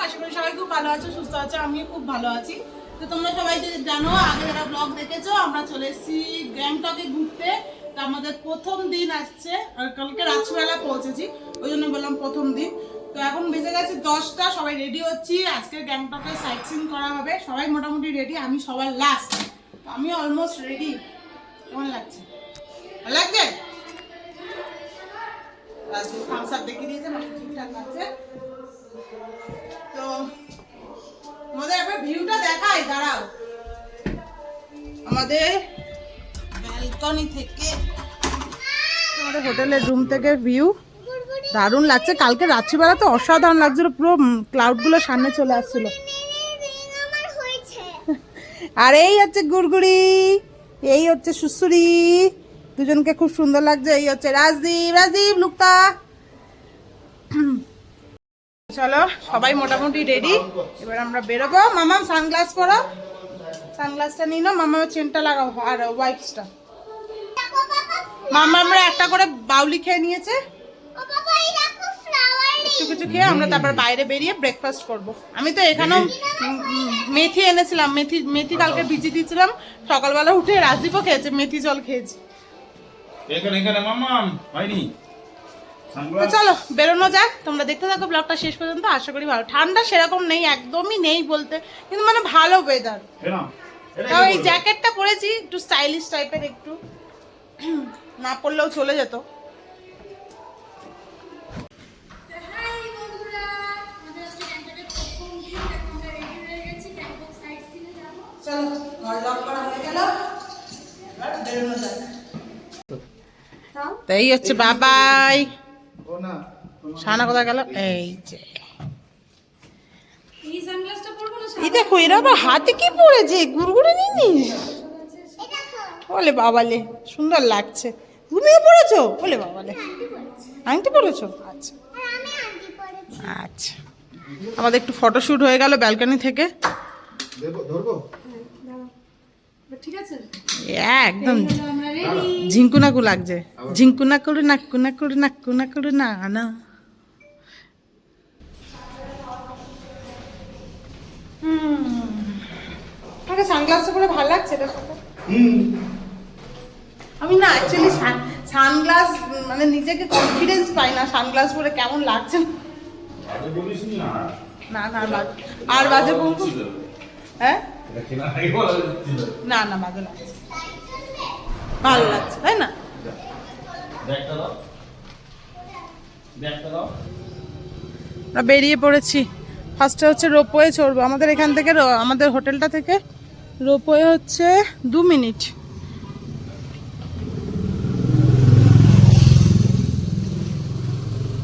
আশা করি সবাই খুব ভালো আছো, সুস্থ আছো। আমিও খুব ভালো আছি। তো তোমরা সবাই যদি জানো, আগে যারা ব্লগ দেখেছো, আমরা চলে এসেছি গ্যাংটকে ঘুরতে। তো আমাদের প্রথম দিন আসছে, আর কালকে রাত্রিবেলা পৌঁছেছি, ওই জন্য বললাম প্রথম দিন। তো এখন বেজে গেছে 10টা, সবাই রেডি হচ্ছি। আজকে গ্যাংটকে সাইট সিন করা হবে, সবাই মোটামুটি রেডি। আমি সবার লাস্ট, আমি অলমোস্ট রেডি। কেমন লাগছে? ভালো লাগছে? থামস আপ দেখিয়ে দিয়েছে, ঠিকঠাক লাগছে। তো আমাদের একবার ভিউটা দেখাই, দাঁড়াও। আমাদের ব্যালকনি থেকে, আমাদের হোটেলের রুম থেকে ভিউ দারুণ লাগছে। কালকে রাত্রিবেলা তো অসাধারণ লাগছিল, পুরো ক্লাউডগুলো সামনে চলে আসছিল। আর এই হচ্ছে গুড়গুড়ি, এই হচ্ছে সুসুরি, দুজনকে খুব সুন্দর লাগছে। এই হচ্ছে রাজদীপ, রাজদীপ লুকটা। চলো সবাই মোটামুটি রেডি, এবার আমরা বেরোবো। মামা সানগ্লাস পরো, সানগ্লাসটা নিয়ে নাও। মামা চেনটা লাগাও আর ওয়াইপসটা। মামা আমরা একটা করে বাউলি খেয়ে নিয়েছে, একটু কিছু খেয়ে আমরা তারপর বাইরে বেরিয়ে ব্রেকফাস্ট করব। আমি তো এখানেও মেথি এনেছিলাম, মেথি কালকে ভিজিয়ে দিয়েছিলাম। সকালবেলা উঠে রাজদীপও খেয়েছে, মেথি জল খেয়েছি। তো চলো বেরোনো যাক, তোমরা দেখতে থাকো ব্লগটা শেষ পর্যন্ত। আশা করি ভালো। ঠান্ডা সেরকম নেই, একদমই নেই বলতে, কিন্তু মানে ভালো ওয়েদার। তাও এই জ্যাকেটটা পরেছি, একটু স্টাইলিশ টাইপের, একটু না পরলেও চলে যেত। এই হচ্ছে বাবাই। সানা কোথায় গেল? এই যে এই দেখো, এরা আবার হাতে কি পড়েছে, গুড়গুড়ে নিনি। বলে বাবালে সুন্দর লাগছে। তুমিও পড়েছো? বলে বাবালে আংটি পড়েছো? আচ্ছা আচ্ছা। আমাদের একটু ফটোশুট হয়ে গেল ব্যালকনি থেকে। একদম ঝিঙ্কুনাকু লাগছে, ঝিঙ্কুনা করে নাকুনা করে নাকুনা করে না না। আমাকে সানগ্লাসটা পরে ভালো লাগছে এটা। আমি না অ্যাকচুয়ালি সানগ্লাস মানে নিজেকে কনফিডেন্স পাই না, সানগ্লাস পরে কেমন লাগছে। না না আর বাজে বলবো? হ্যাঁ না না, বাজে লাগছে, ভালো লাগছে তাই না? আমরা বেরিয়ে পড়েছি। ফার্স্টে হচ্ছে রোপওয়ে চড়বো। আমাদের এখান থেকে, আমাদের হোটেলটা থেকে রোপওয়ে হচ্ছে 2 মিনিট।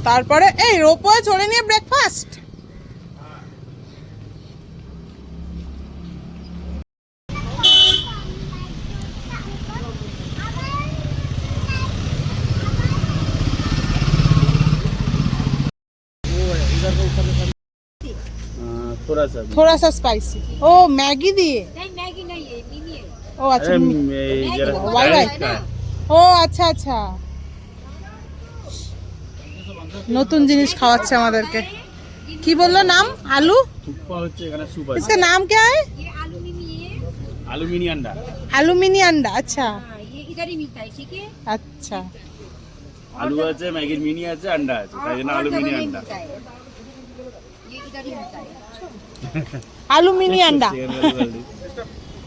তারপরে এই রোপওয়ে চড়ে নিয়ে ব্রেকফাস্ট। थोड़ा सा स्पाइसी। ओ मैगी दिए? नहीं मैगी नहीं है, मिनी है। ओ अच्छा, वाई वाई। ও আচ্ছা আচ্ছা, নতুন জিনিস খাওয়াচ্ছে আমাদেরকে। কি বললো নাম? আলু इसका नाम क्या है? ये alumini अंडा। alumini अंडा, अच्छा ये इधर ही मिलता है, ठीक है। अच्छा আলু আছে, ম্যাগির মিনি আছে, আন্ডা আছে, তাই জন্য alumini अंडा। ये इधर ही मिलता है, alumini अंडा।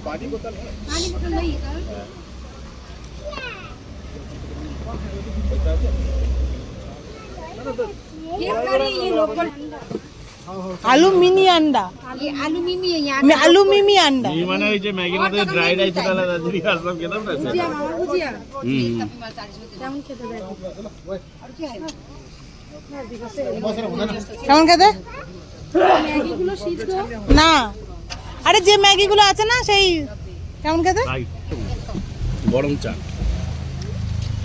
पानी बोतल नहीं सर। ये लोकल alumini अंडा, ये alumini है यहाँ पे। alumini अंडा ये माने এই যে ম্যাগির মধ্যে ড্রাই রাইস ডালা দাদি আসলাম খেলাম না ভুজিয়া, মামা ভুজিয়া কেমন খেতে দেয়? আর কি হয় কেমন খেতে? ম্যাগিগুলো সিদ্ধ না, আরে যে ম্যাগিগুলো আছে না সেই কেমন খেতে? গরম চা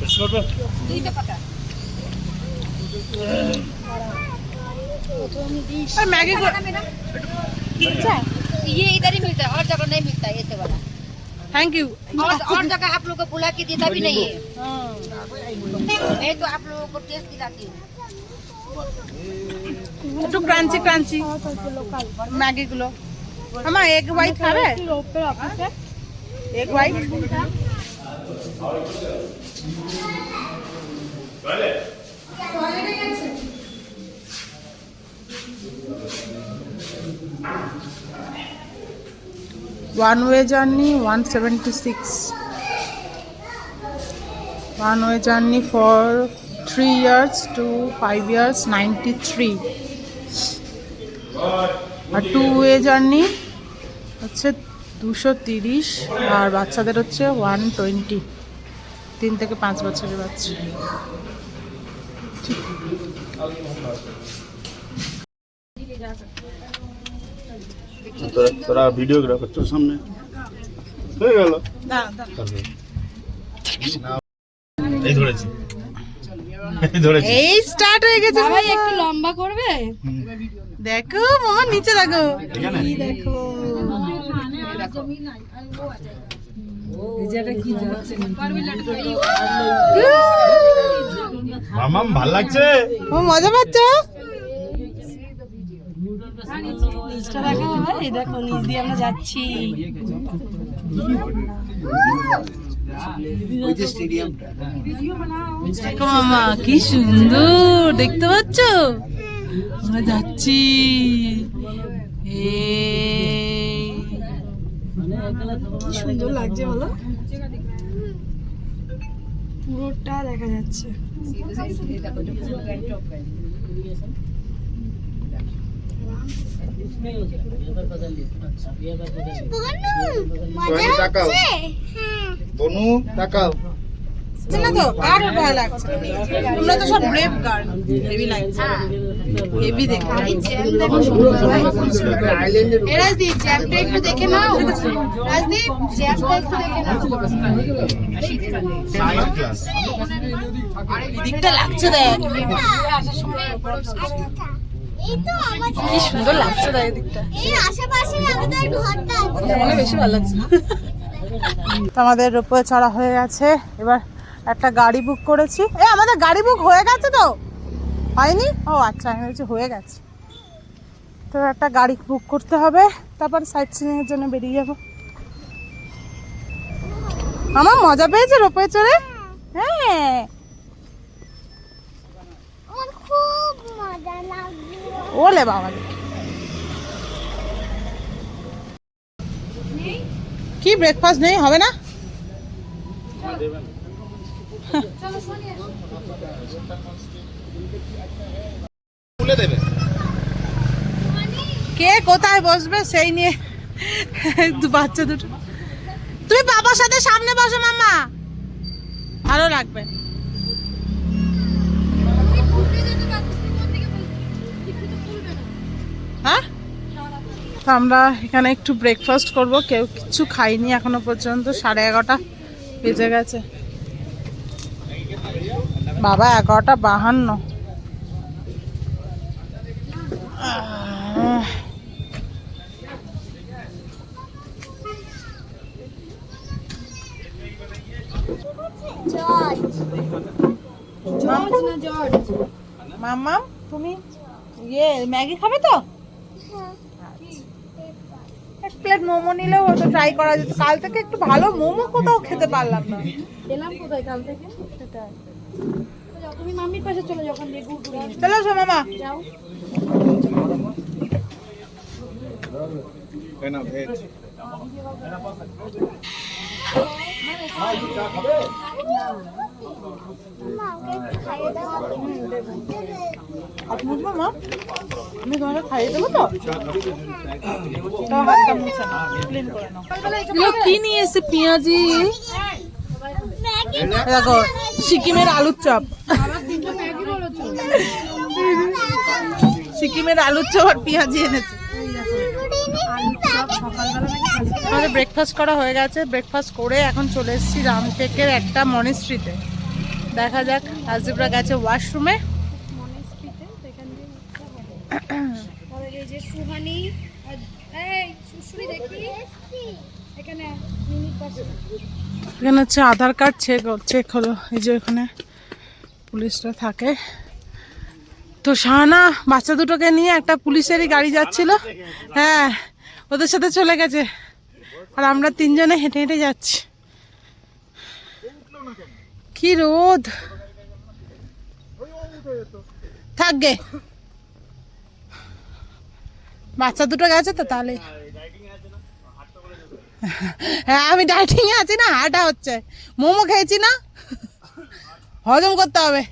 250। और मैगी को ये इधर ही मिलता है और जगह नहीं मिलता है ऐसे वाला। Thank you. और जगह आप लोगों को बुला के देता भी नहीं है। मैं तो आप लोगों को टेस्ट दिलाती हूँ। একটু ক্রাঞ্চি ক্রাঞ্চি ম্যাগি গুলো। আমা এগ হোয়াইট খাবে? Egg white. One way journey 176. One way journey for 3 years to 5 years 93. আর 2 way journey হচ্ছে 230 আর বাচ্চাদের হচ্ছে 120, 3 থেকে 5 বছরের বাচ্চা। তোরা ভিডিওগ্রাফার তোর সামনে হয়ে গেল। এই ধরেছি এই স্টার্ট হয়ে গেছে। ভাই একটু লম্বা করবে? দেখো মামা নিচে দেখো, এখানে দেখো মামাম ভাল লাগছে। ও মজা পাচ্ছ? নিচটা দেখো ভাই, দেখো নিচ দিয়ে আমরা যাচ্ছি। দেখো মামা কি সুন্দর দেখতে পাচ্ছ, আমরা যাচ্ছি। সুন্দর লাগছে বলো, পুরোটা দেখা যাচ্ছে। বনু তাকাও না তো আর ভয় লাগছে, তোমরা তো সব ব্রেভ গার্ল, হেভি লাগছে, হেভি দেখো। রাজদীপ জ্যামটা একটু দেখে নাও, রাজদীপ জ্যামটা একটু দেখে নাও। সায়েন্স ক্লাস এদিকটা লাগছে দেখ, কি সুন্দর লাগছে দেখ এদিকটা, বেশি ভালো লাগছে। তো আমাদের রোপওয়ে চড়া হয়ে গেছে, এবার একটা গাড়ি বুক করেছি। আমাদের গাড়ি বুক হয়ে গেছে তো হয়নি? ও আচ্ছা, আমি বলছি হয়ে গেছে। তো একটা গাড়ি বুক করতে হবে, তারপর সাইট সিইং এর জন্য বেরিয়ে যাবো। আমার মজা পেয়েছে রোপওয়ে চড়ে? হ্যাঁ ওলে বাবা, কি ব্রেকফাস্ট নেই হবে না? কে কোথায় বসবে সেই নিয়ে বাচ্চা দুটো। তুমি বাবার সাথে সামনে বসো মাম্মা, ভালো লাগবে। হ্যাঁ, আমরা এখানে একটু ব্রেকফাস্ট করব, কেউ কিছু খাইনি এখনো পর্যন্ত, 11:30 বেজে গেছে। বাবা 11:52। মাম্মা তুমি ইয়ে ম্যাগি খাবে তো? এক প্লেট মোমো নিলেও হতো, ট্রাই করা যেত। কাল থেকে একটু ভালো মোমো কোথাও খেতে পারলাম না। এলাম কোথায় কাল থেকে? সেটাই, তুমি মাম্মির পাশে চলে যাও, ওখান দিয়ে ঘুরঘুরি চলো শো মামা যাও। না ভেজ মামা আমি তোমাকে খাইয়ে দেবো তো? তাও হাতটা মুছে নাও, ক্লিন করে নাও। এগুলো কি নিয়ে এসে? পেঁয়াজি, দেখো সিকিমের আলুর চপ, সিকিমের আলুর চপ আর পেঁয়াজি এনেছে। আমাদের ব্রেকফাস্ট করা হয়ে গেছে, ব্রেকফাস্ট করে এখন চলে এসেছি রামটেকের একটা মনিস্ট্রিতে। দেখা যাক, রাজদীপরা গেছে ওয়াশরুমে। এই যে সুহানি, এই সুশ্রী দেখি এখানে হচ্ছে আধার কার্ড চেক হলো, এই যে এখানে পুলিশরা থাকে। তো শাহানা বাচ্চা দুটোকে নিয়ে একটা পুলিশেরই গাড়ি যাচ্ছিল, হ্যাঁ ওদের সাথে চলে গেছে, আর আমরা তিনজনে হেঁটে হেঁটে যাচ্ছি। কি রোদ, থাকবে বাচ্চা দুটো গেছে তো তাহলে। হ্যাঁ আমি ডাইটিং এ আছি না, হাঁটা হচ্ছে, মোমো খেয়েছি না, হজম করতে হবে।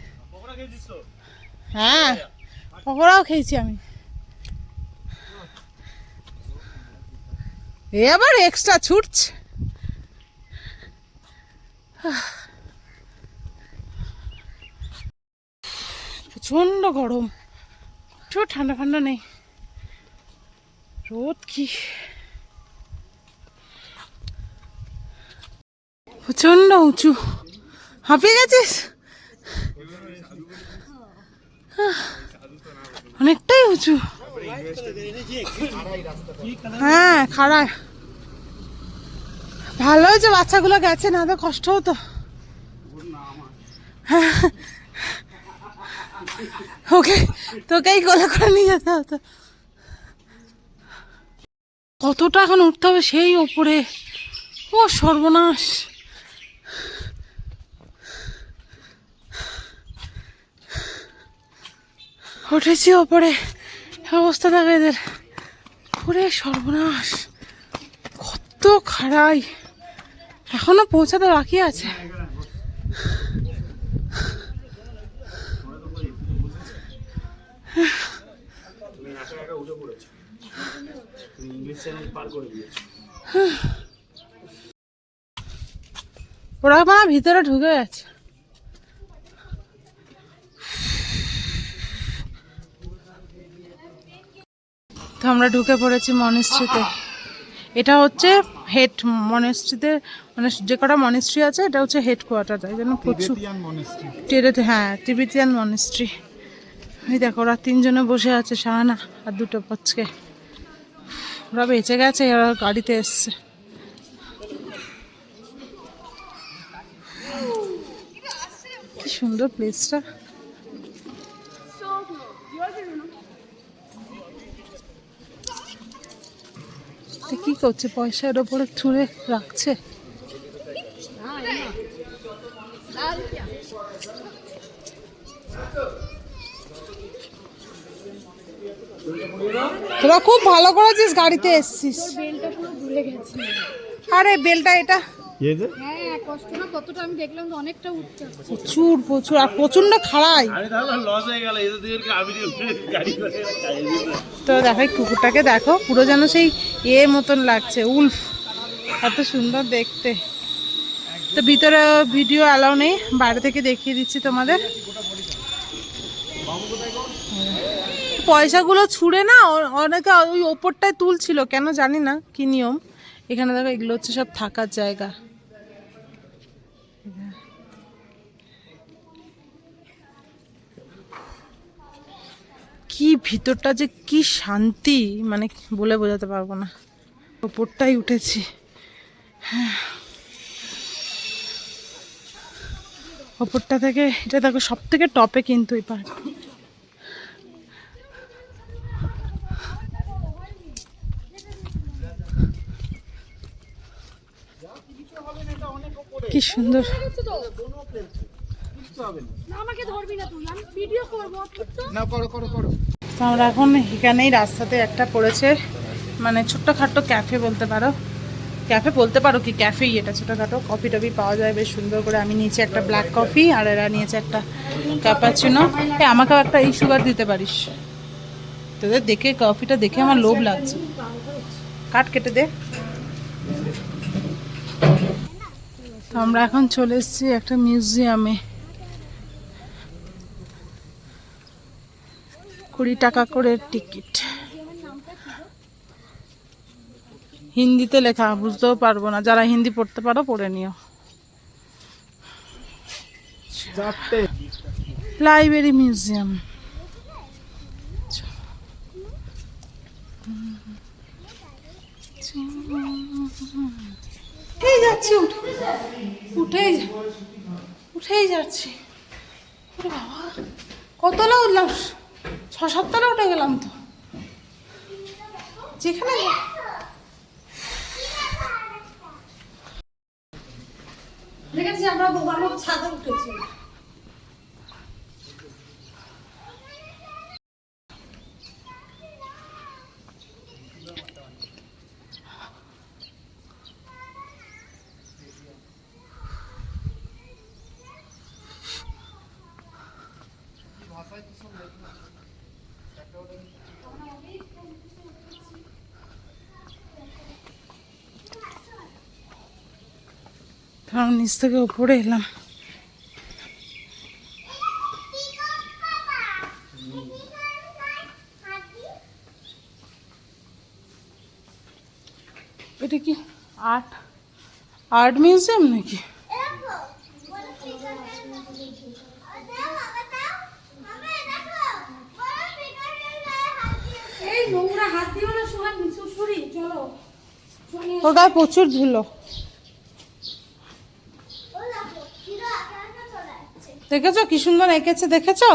হ্যাঁ পকোড়াও খেয়েছি আমি, এ আবার এক্সট্রা ছুটছে। প্রচন্ড গরম, একটু ঠান্ডা ঠান্ডা নেই, রোদ কি প্রচন্ড উঁচু। হাঁপিয়ে গেছিস? অনেকটাই উঁচু, হ্যাঁ খাড়া। ভালো হয়েছে বাচ্চাগুলো গেছে, না তো কষ্ট হতো। ওকে তোকেই কোলে করে নিয়ে যেতে হতো। কতটা এখন উঠতে হবে সেই ওপরে, ও সর্বনাশ। উঠেছি ওপরে, অবস্থা থাকে এদের, ওরে সর্বনাশ, কত খাড়াই, এখনো পৌঁছাতে বাকি আছে। ওরা মানে ভিতরে ঢুকে গেছে। তো আমরা ঢুকে পড়েছি মনেস্ট্রিতে। এটা হচ্ছে হেড মনেস্ট্রিতে, মানে যে কটা মনেস্ট্রি আছে এটা হচ্ছে হেডকোয়ার্টার, তাই জন্য প্রচুর। হ্যাঁ তিবেতিয়ান মনেস্ট্রি। এই দেখো ওরা তিনজনে বসে আছে, শাহানা আর দুটো পচকে, ওরা বেঁচে গেছে, ওরা গাড়িতে এসছে। কি সুন্দর প্লেসটা, কি করছে, পয়সার ওপরে ছুঁড়ে রাখছে। তোরা খুব ভালো করেছিস গাড়িতে এসছিস। আরে বেলটা এটা প্রচুর প্রচুর আর প্রচন্ড খাড়াই। তো দেখো কুকুরটাকে দেখো, পুরো যেন সেই মতন লাগছে, উলফ, এত সুন্দর দেখতে। তো ভিতরে ভিডিও অ্যালাউ নেই, বাইরে থেকে দেখিয়ে দিচ্ছি তোমাদের। পয়সাগুলো ছুঁড়ে না অনেকে ওই ওপরটায় তুলছিল, কেন জানি না কি নিয়ম। এখানে দেখো এগুলো হচ্ছে সব থাকার জায়গা। কি ভিতরটা যে কি শান্তি, মানে বলে বোঝাতে পারবো না। ওপরটাই উঠেছি, হ্যাঁ ওপরটা থেকে এটা দেখো সব থেকে টপে কিন্তু এই পার্ট। কি সুন্দর, আমরা এখন এখানেই রাস্তাতে একটা পড়েছে, মানে ছোট্টখাট্টো ক্যাফে বলতে পারো, ক্যাফে বলতে পারো কি ক্যাফেই এটা, ছোটোখাটো কফি টফি পাওয়া যায় বেশ সুন্দর করে। আমি নিয়েছি একটা ব্ল্যাক কফি আর এরা নিয়েছে একটা ক্যাপাচিনো। আমাকেও একটা এই সুগার দিতে পারিস, তোদের দেখে কফিটা দেখে আমার লোভ লাগছে। কাট কেটে দে। আমরা এখন চলে এসেছি একটা মিউজিয়ামে, 20 টাকা করে টিকিট। হিন্দিতে লেখা, বুঝতেও পারবো না, যারা হিন্দি পড়তে পারো পড়ে নিও। লাইব্রেরি মিউজিয়াম, উঠেই যাচ্ছি, উঠেই যাচ্ছি। ওরে বাবা, কতলা উঠলাম, 6-7 তলা উঠে গেলাম তো। যেখানে দেখেছি আমরা বাবার ছাদে উঠেছি। কারণ নিচ থেকে উপরে এলাম। এটা কি আর্ট মিউজিয়াম নাকি? ওর গায়ে প্রচুর ধুলো। দেখেছো কি সুন্দর এঁকেছে, দেখেছো?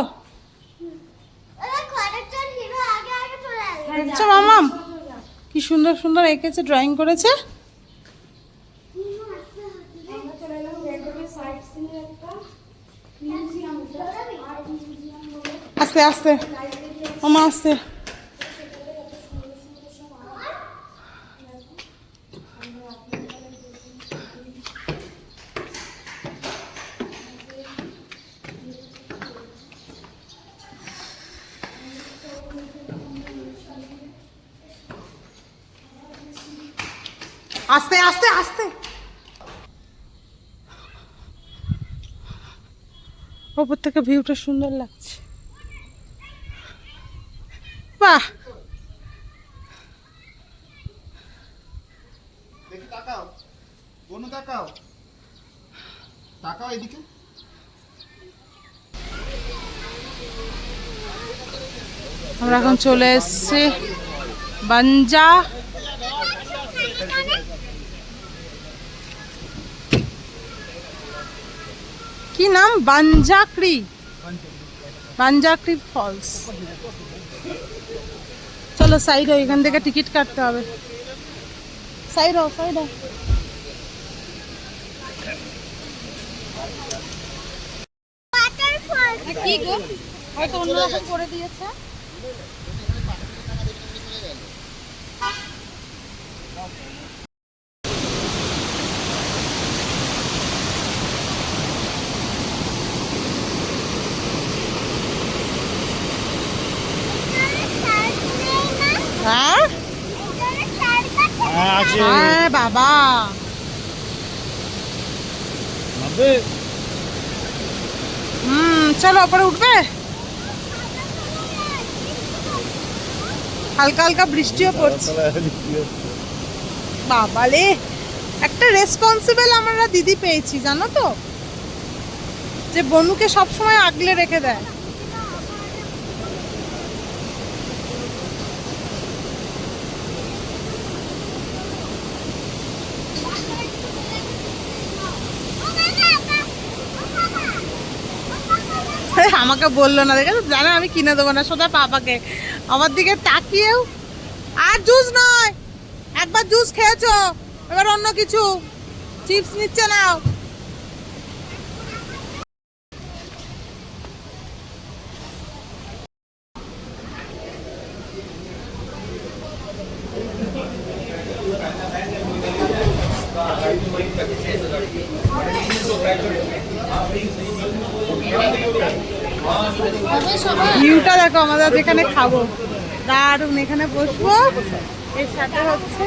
দেখছো মামাম কি সুন্দর সুন্দর এঁকেছে, ড্রয়িং করেছে। আস্তে আস্তে মামা, আস্তে। আস্তে আস্তে আস্তে। ওপর থেকে ভিউটা সুন্দর লাগছে। বাহ, তাকাও বনু, তাকাও তাকাও এদিকে। আমরা এখন চলে এসেছি বাঞ্জা। কি নাম? বাঞ্জাক্রি ফলস। চলো সাইড হও, এখান থেকে টিকিট কাটতে হবে। সাইড হও। কি গো, হয়তো অন্যরকম করে দিয়েছে। হ্যাঁ বাবা, চলো ওপরে উঠবে। হালকা হালকা বৃষ্টিও পড়ছে। বাবালে, একটা রেসপন্সিবল আমরা দিদি পেয়েছি জানো তো, যে বনুকে সবসময় আগলে রেখে দেয়। আমাকে বললো না, দেখে জানে আমি কিনে দেবো না, সোজা পাপাকে। আমার দিকে তাকিয়েও, আর জুস নয়, একবার জুস খেয়েছো, এবার অন্য কিছু। চিপস নিচ্ছে নাও। ভিউটা দেখো আমাদের যেখানে খাবো, দারুন। এখানে বসবো, এর সাথে হচ্ছে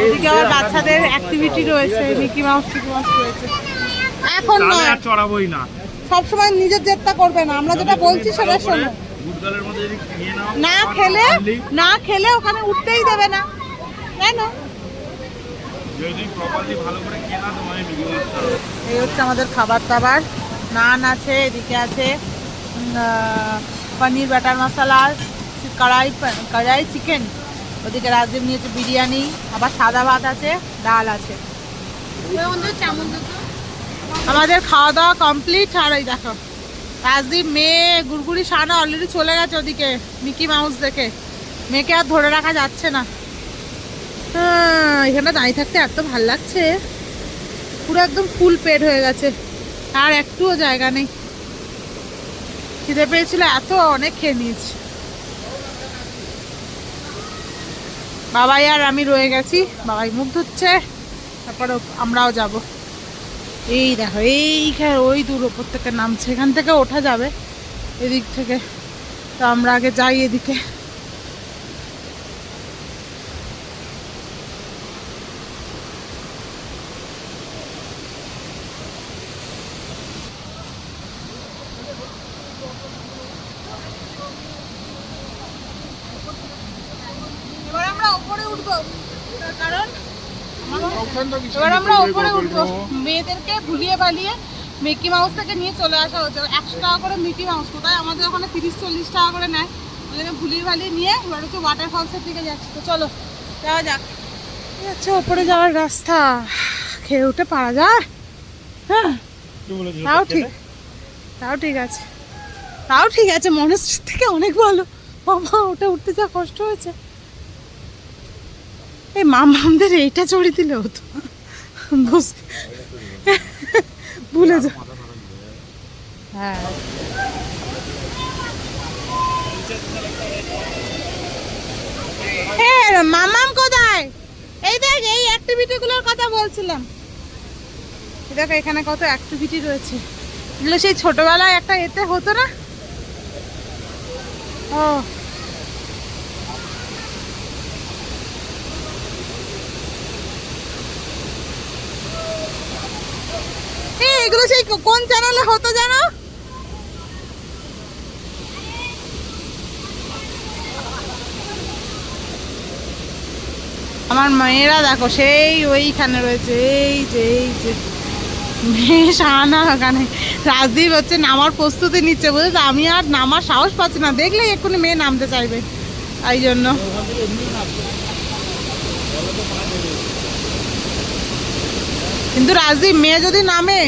এদিকে আবার বাচ্চাদের অ্যাক্টিভিটি রয়েছে, মিকি মাউস রয়েছে। এখন নয়, চড়াবোই না, সবসময় নিজের জেদটা করবে না, আমরা যেটা বলছি সেটা শোনো। না খেলে ওখানে উঠতেই দেবে না, তাই না? এই হচ্ছে আমাদের খাবার দাবার। নান আছে, এদিকে আছে পনির বাটার মশলা, কড়াই চিকেন, ওদিকে রাজদীপ নিয়েছে বিরিয়ানি, আবার সাদা ভাত আছে, ডাল আছে। আমাদের খাওয়া দাওয়া কমপ্লিট। আর এই দেখো রাজদীপ, মেয়ে, গুড়গুড়ি, শানা অলরেডি চলে গেছে ওদিকে মিকি মাউস দেখে। মেয়েকে আর ধরে রাখা যাচ্ছে না। এখানে দাঁড়িয়ে থাকতে এত ভাল লাগছে, পুরো একদম ফুল পেট হয়ে গেছে, আর একটুও জায়গা নেই। খিদে পেয়েছিল এত, অনেক খেয়ে নিয়েছি। বাবাই আর আমি রয়ে গেছি, বাবাই মুখ ধুচ্ছে, তারপরে আমরাও যাব। এই দেখো এইখানে ওই দূর ওপর থেকে নামছে, এখান থেকে ওঠা যাবে এদিক থেকে, তো আমরা আগে যাই এদিকে। এবার আমরা উপরে উঠবো, কারণ এবার আমরা উপরে উঠবো। মেয়েদেরকে ভুলিয়ে ভালিয়ে মিকি মাউস থেকে নিয়ে চলে আসা হচ্ছে। 100 টাকা করে মিকি মাউস, কোথায় আমাদের ওখানে 30-40 টাকা করে নেয়। ওখানে ভুলিয়ে ভালিয়ে নিয়ে এবার হচ্ছে ওয়াটারফলসের দিকে যাচ্ছি। তো চলো যাওয়া যাক। আচ্ছা, ওপরে যাওয়ার রাস্তা, খেয়ে উঠে পারা যায়? হ্যাঁ, তাও ঠিক আছে, তাও ঠিক আছে, মনের থেকে অনেক ভালো। বাবা, ওটা উঠতে যা কষ্ট হয়েছে। এই মামদের এইটা চড়ে দিলে হতো, ভুলে যা। হ্যাঁ, মামাম কোথায়? এই দেখ, এই অ্যাক্টিভিটি গুলোর কথা বলছিলাম। দেখো এখানে কত অ্যাক্টিভিটি রয়েছে, এগুলো সেই ছোটবেলায় একটা এতে হতো না? ও, এগুলো সেই কোন চ্যানেলে হতো জানো? আমার মেয়েরা দেখো সেই ওইখানে রয়েছে, এই যে বেশ আনা ওখানে। রাজদীপ হচ্ছে নামার প্রস্তুতি নিচ্ছে, বুঝেছো? আমি আর নামার সাহস পাচ্ছি না, দেখলে এক্ষুনি মেয়ে নামতে চাইবে, তাই জন্য। কিন্তু রাজদীপ, মেয়ে যদি নামে,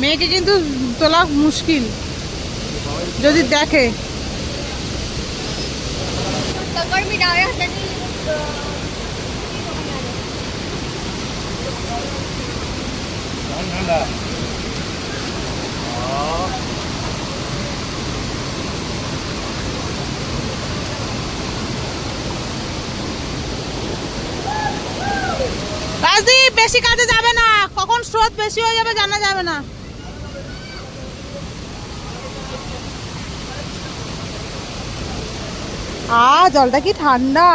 মেয়েকে কিন্তু তোলা মুশকিল যদি দেখে। রাজদীপ, বেশি কাছে যাবে না, কখন স্রোত বেশি হয়ে যাবে জানা যাবে না। জলটা কি ঠান্ডা,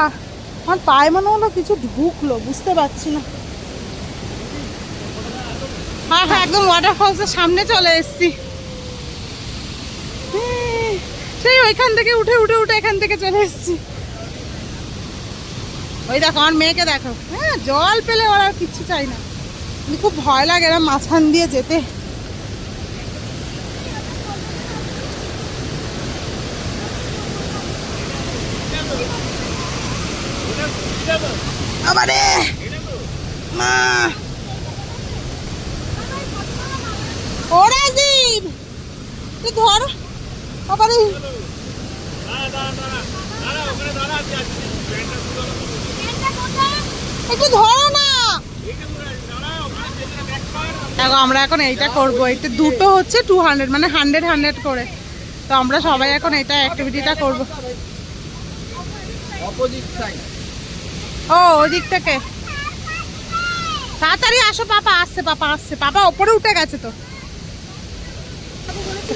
আমার পায়ে মনে হলো কিছু ঢুকলো, বুঝতে পারছি না। হ্যাঁ হ্যাঁ, একদম ওয়াটারফলসের সামনে চলে এসেছি। সেই ওইখান থেকে উঠে এখান থেকে চলে এসেছি। ওই দেখো আমার মেয়েকে দেখো, হ্যাঁ, জল পেলে ওরা আর কিচ্ছু চাই না। খুব ভয় লাগে এরা মাঝখান দিয়ে যেতে। আবারে মা, ও রাজীব, তুই ধর আবারে, একটু ধরো না। দেখো আমরা এখন এইটা করবো, এইটা দুটো হচ্ছে 200, মানে 100 করে। তো আমরা সবাই এখন এইটা অ্যাক্টিভিটিটা করবো। ও, ওই দিক থেকে তাড়াতাড়ি আসো, পাপা আসছে, পাপা ওপরে উঠে গেছে। তো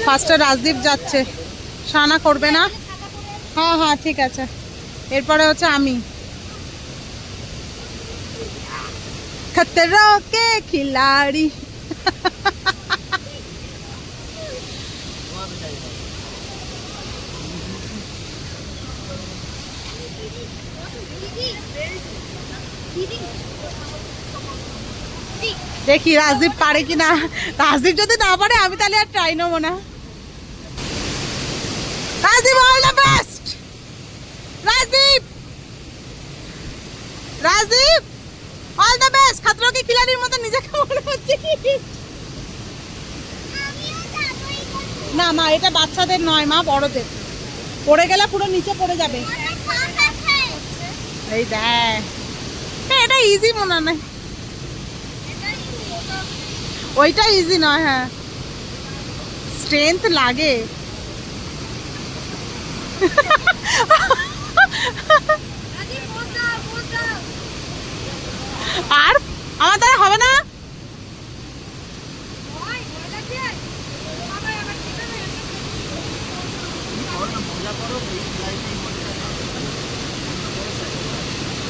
ফার্স্টে রাজদীপ যাচ্ছে, শানা করবে না? হ্যাঁ হ্যাঁ, ঠিক আছে। এরপরে হচ্ছে আমি। खतरों के खिलाड़ी। দেখি রাজদীপ পারে কিনা। রাজদীপ যদি না পারে আমি তাহলে আর ট্রাই নেবো না। Rajdeep all the best. Rajdeep Rajdeep all the best. খাতরো কি খিলাড়ির মতো নিজেকে মনে হচ্ছে। না মা, এটা বাচ্চাদের নয় মা, বড়দের। পড়ে গেলে পুরো নিচে পড়ে যাবে। এই দেখ, এটা ইজি মনে হয়। ওইটা ইজি নয়। হ্যাঁ, স্ট্রেংথ লাগে। আর আমার দ্বারা হবে না।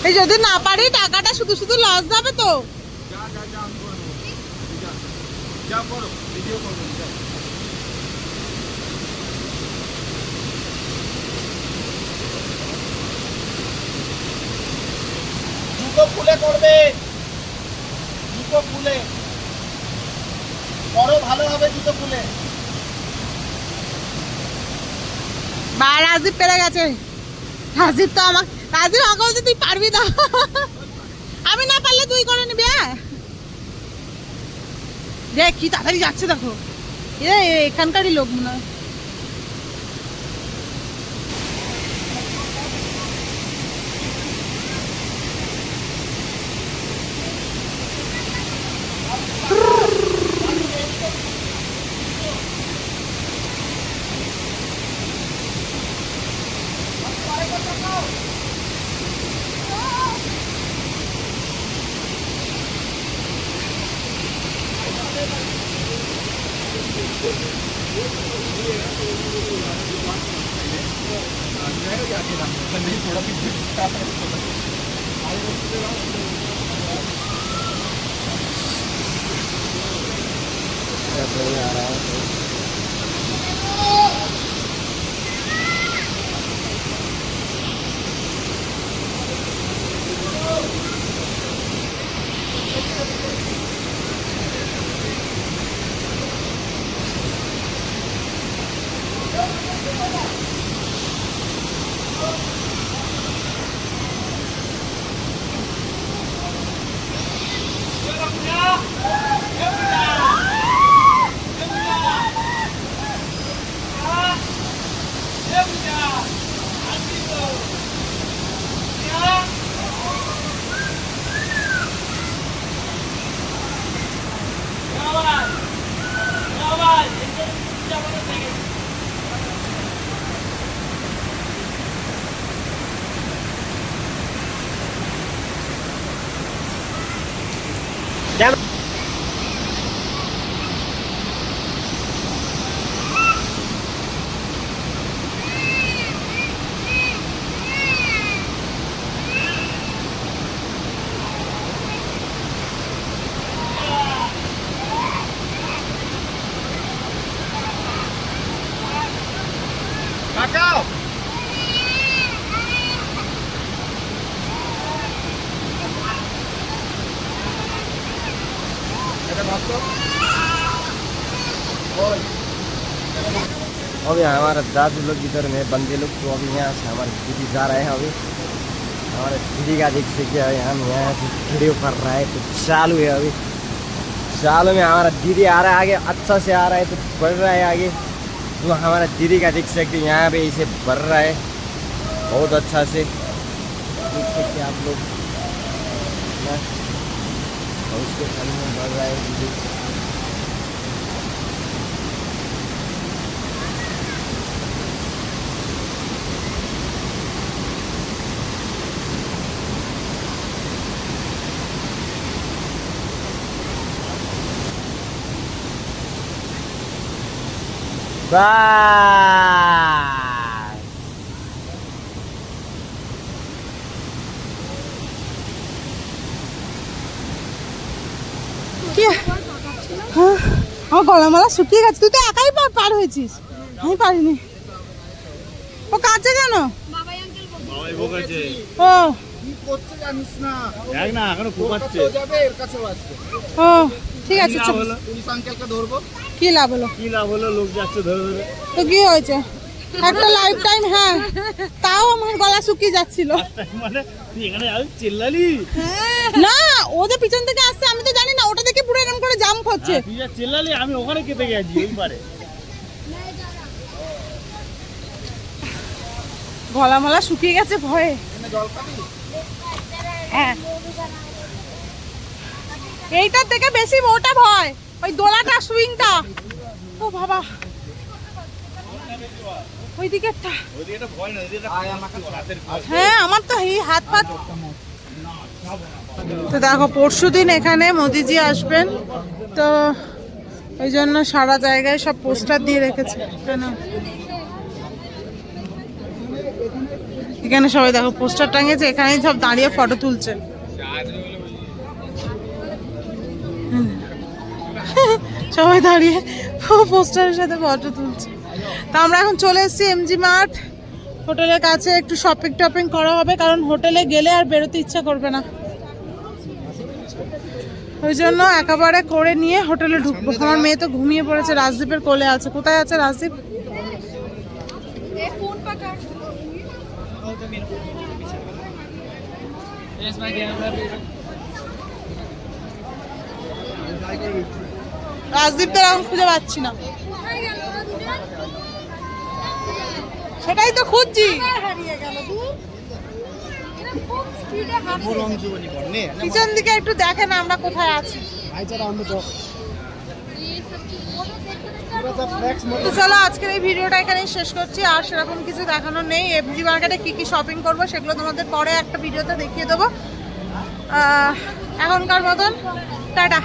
এই যদি না পারি টাকাটা শুধু শুধু লস যাবে তো। জুতো খুলে করবে, জুতো খুলে করো, ভালো হবে জুতো খুলে। বা রাজদীপ পেরে গেছে। রাজদীপ তো আমাকে বলছে তুই পারবি না। আমি না পারলে তুই করে নিবি। হ্যাঁ, দেখ কি তাড়াতাড়ি যাচ্ছে, দেখো এখানকারই লোক মনে হয়। কাটাও। अभी हमारा दादू लोग इधर में बंदे लोग, तो अभी यहाँ से हमारे दीदी जा रहे हैं। अभी हमारे दीदी का देख सकते हैं, हम यहाँ से वीडियो कर रहा है तो चालू है। अभी चालू में हमारा दीदी आ रहा है आगे, अच्छा से आ रहा है तो बढ़ रहा है आगे। तो हमारा दीदी का देख सकते हैं, यहाँ पे इसे बढ़ रहा है बहुत अच्छा से, देख सकते हैं आप लोग। और उसके सामने बढ़ रहा है दीदी। बस কি? হ্যাঁ, আমার গলামালা শুকিয়ে গেছে। তুই তো একাই পার হয়েছিস, আমি পারিনি। ও কাঁচে কেন? বাবাই বকেছে। ও কি করছে জানিস না, দেখ না এখনো ওর কোপাচ্ছে। কাছেও যাবে, এর কাছেও আসবে। ও ঠিক আছে, কি লাভ হলো? পুলিশ আঙ্কেলকে ধরবো। কি লাভ হলো? কি লাভ হলো, লোক যাচ্ছে ধরে ধরে। তো কি হয়েছে? একটা লাইফ টাইম, হ্যাঁ তাও আমার গলা শুকিয়ে যাচ্ছিল। মানে তুই এখানে আর চিল্লালি? না ও যে পিছন থেকে আসছে আমি তো জানি না, ওটা দেখে পুরো এরকম করে জাম্প হচ্ছে। তুই যা চিল্লালি আমি ওখানে কেটে গেছি ওইবারে। গলা মালা শুকিয়ে গেছে ভয়ে। হ্যাঁ এইটার থেকে বেশি ওটা ভয়, ওই দোলাটা সুইংটা। ও বাবা ওই দিকেরটা, ওইদিকে ভয় না, ওইদিকে হাতের হ্যাঁ আমার তো এই হাত পাত। তো দেখো পরশুদিন এখানে মোদিজি আসবেন, তো ওই জন্য সারা জায়গায় সব পোস্টার দিয়ে রেখেছে। এখানে সবাই দেখো পোস্টার টাঙিয়েছে, এখানেই সব দাঁড়িয়ে ফটো তুলছে। সবাই দাঁড়িয়ে পোস্টারের সাথে ফটো তুলছে। তা আমরা এখন চলে এসেছি এমজি মার্ট হোটেলের কাছে, একটু শপিং টপিং করা হবে, কারণ হোটেলে গেলে আর বেরোতে ইচ্ছা করবে না, ওই জন্য একেবারে করে নিয়ে হোটেলে ঢুকবো। আমার মেয়ে তো ঘুমিয়ে পড়েছে, রাজদীপের কোলে আছে। কোথায় আছে রাজদীপ? রাজদীপ তো এখন খুঁজে পাচ্ছি না, সেটাই তো খুঁজছি। পিছন দিকে একটু দেখেন আমরা কোথায় আছি। তো চলো আজকের এই ভিডিওটা এখানেই শেষ করছি, আর সেরকম কিছু দেখানোর নেই। এমজি মার্কেটে কি কি শপিং করবো সেগুলো তোমাদের পরে একটা ভিডিওতে দেখিয়ে দেবো। এখনকার মতন টাটা।